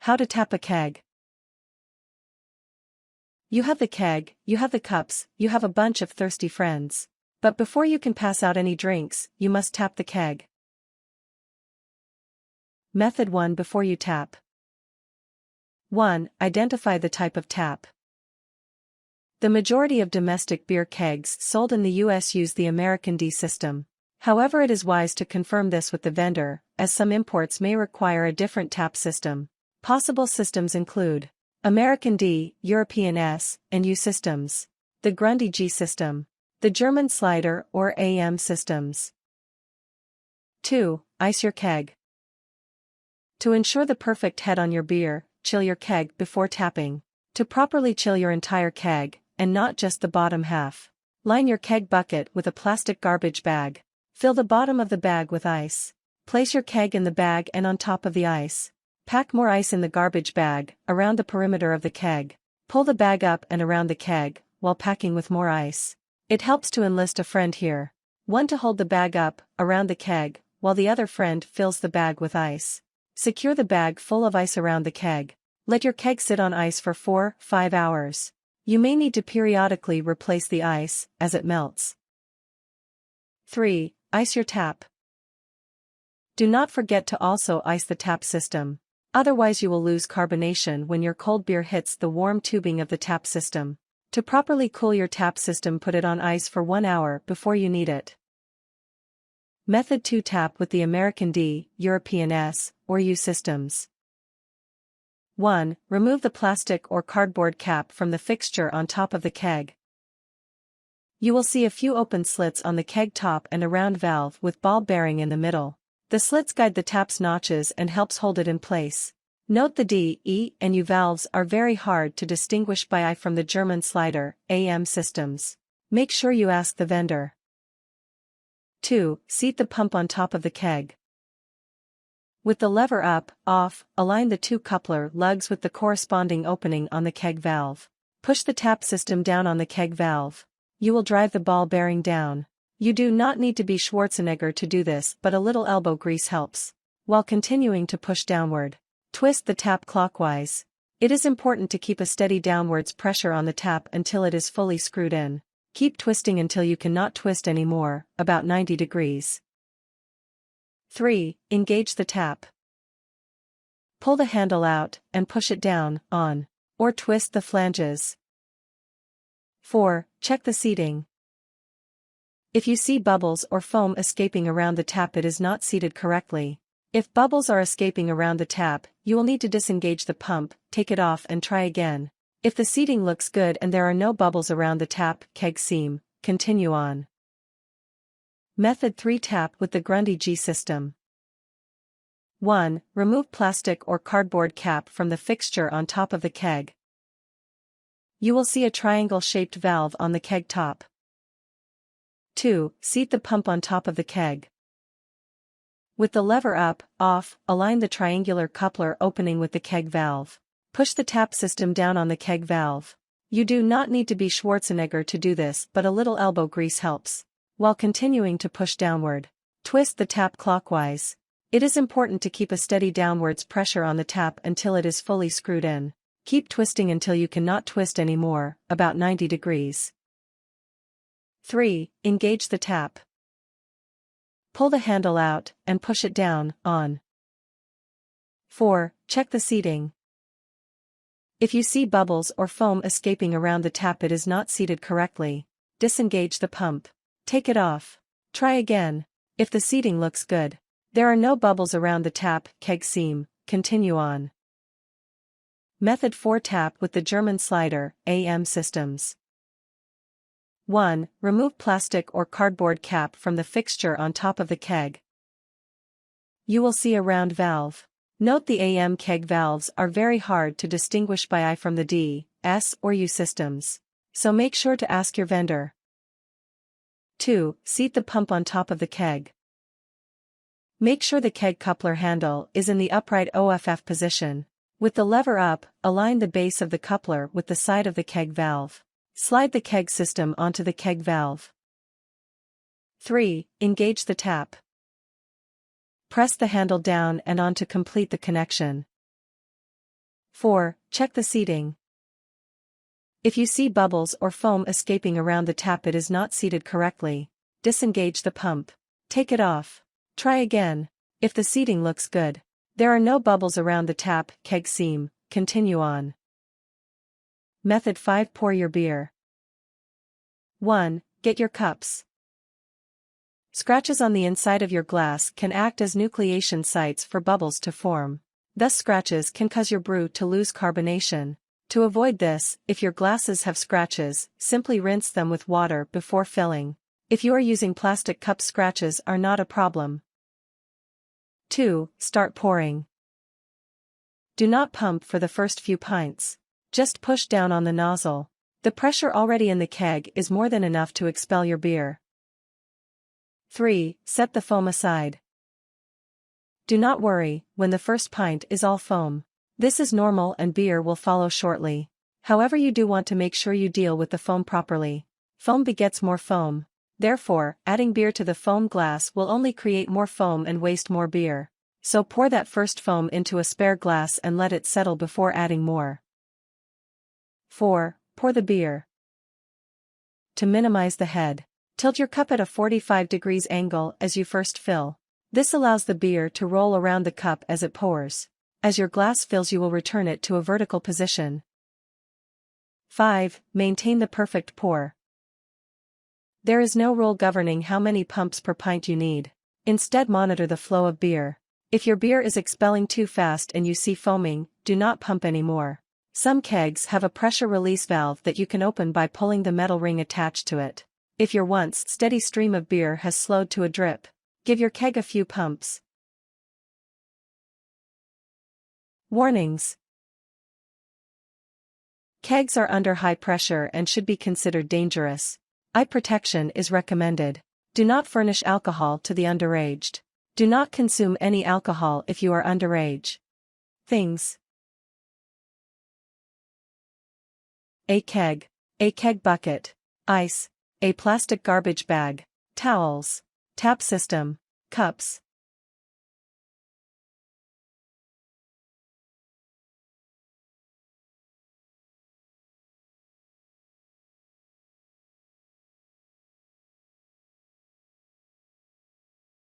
How to tap a keg. You have the keg, you have the cups, you have a bunch of thirsty friends. But before you can pass out any drinks, you must tap the keg. Method 1. Before you tap. 1. Identify the type of tap. The majority of domestic beer kegs sold in the US use the American D system. However, it is wise to confirm this with the vendor, as some imports may require a different tap system. Possible systems include American D, European S, and U systems, the Grundy G system, the German slider or AM systems. 2. Ice your keg. To ensure the perfect head on your beer, chill your keg before tapping. To properly chill your entire keg, and not just the bottom half, line your keg bucket with a plastic garbage bag. Fill the bottom of the bag with ice. Place your keg in the bag and on top of the ice. Pack more ice in the garbage bag, around the perimeter of the keg. Pull the bag up and around the keg, while packing with more ice. It helps to enlist a friend here. One to hold the bag up, around the keg, while the other friend fills the bag with ice. Secure the bag full of ice around the keg. Let your keg sit on ice for 4-5 hours. You may need to periodically replace the ice, as it melts. 3. Ice your tap. Do not forget to also ice the tap system. Otherwise you will lose carbonation when your cold beer hits the warm tubing of the tap system. To properly cool your tap system, put it on ice for 1 hour before you need it. Method 2. Tap with the American D, European S, or U systems. 1. Remove the plastic or cardboard cap from the fixture on top of the keg. You will see a few open slits on the keg top and a round valve with ball bearing in the middle. The slits guide the tap's notches and helps hold it in place. Note the D, E, and U valves are very hard to distinguish by eye from the German slider, AM systems. Make sure you ask the vendor. 2. Seat the pump on top of the keg. With the lever up, off, align the two coupler lugs with the corresponding opening on the keg valve. Push the tap system down on the keg valve. You will drive the ball bearing down. You do not need to be Schwarzenegger to do this, but a little elbow grease helps. While continuing to push downward, twist the tap clockwise. It is important to keep a steady downwards pressure on the tap until it is fully screwed in. Keep twisting until you cannot twist anymore, about 90 degrees. 3. Engage the tap. Pull the handle out, and push it down, on, or twist the flanges. 4. Check the seating. If you see bubbles or foam escaping around the tap, it is not seated correctly. If bubbles are escaping around the tap, you will need to disengage the pump, take it off and try again. If the seating looks good and there are no bubbles around the tap keg seam, continue on. Method 3. Tap with the Grundy G system. 1. Remove plastic or cardboard cap from the fixture on top of the keg. You will see a triangle-shaped valve on the keg top. 2. Seat the pump on top of the keg. With the lever up, off, align the triangular coupler opening with the keg valve. Push the tap system down on the keg valve. You do not need to be Schwarzenegger to do this, but a little elbow grease helps. While continuing to push downward, twist the tap clockwise. It is important to keep a steady downwards pressure on the tap until it is fully screwed in. Keep twisting until you cannot twist anymore, about 90 degrees. 3. Engage the tap. Pull the handle out, and push it down, on. 4. Check the seating. If you see bubbles or foam escaping around the tap, it is not seated correctly. Disengage the pump. Take it off. Try again. If the seating looks good, there are no bubbles around the tap keg seam, continue on. Method 4. Tap with the German slider, AM systems. 1. Remove plastic or cardboard cap from the fixture on top of the keg. You will see a round valve. Note the AM keg valves are very hard to distinguish by eye from the D, S or U systems. So make sure to ask your vendor. 2. Seat the pump on top of the keg. Make sure the keg coupler handle is in the upright OFF position. With the lever up, align the base of the coupler with the side of the keg valve. Slide the keg system onto the keg valve. 3. Engage the tap. Press the handle down and on to complete the connection. 4. Check the seating. If you see bubbles or foam escaping around the tap, it is not seated correctly. Disengage the pump. Take it off. Try again. If the seating looks good, there are no bubbles around the tap, keg seam, continue on. Method 5. Pour your beer. 1. Get your cups. Scratches on the inside of your glass can act as nucleation sites for bubbles to form. Thus scratches can cause your brew to lose carbonation. To avoid this, if your glasses have scratches, simply rinse them with water before filling. If you are using plastic cups, scratches are not a problem. 2. Start pouring. Do not pump for the first few pints. Just push down on the nozzle. The pressure already in the keg is more than enough to expel your beer. 3. Set the foam aside. Do not worry when the first pint is all foam. This is normal and beer will follow shortly. However, you do want to make sure you deal with the foam properly. Foam begets more foam. Therefore, adding beer to the foam glass will only create more foam and waste more beer. So pour that first foam into a spare glass and let it settle before adding more. 4. Pour the beer. To minimize the head, tilt your cup at a 45 degrees angle as you first fill. This allows the beer to roll around the cup as it pours. As your glass fills, you will return it to a vertical position. 5. Maintain the perfect pour. There is no rule governing how many pumps per pint you need. Instead, monitor the flow of beer. If your beer is expelling too fast and you see foaming, do not pump anymore. Some kegs have a pressure release valve that you can open by pulling the metal ring attached to it. If your once steady stream of beer has slowed to a drip, give your keg a few pumps. Warnings. Kegs are under high pressure and should be considered dangerous. Eye protection is recommended. Do not furnish alcohol to the underaged. Do not consume any alcohol if you are underage. Things. A keg bucket, ice, a plastic garbage bag, towels, tap system, cups,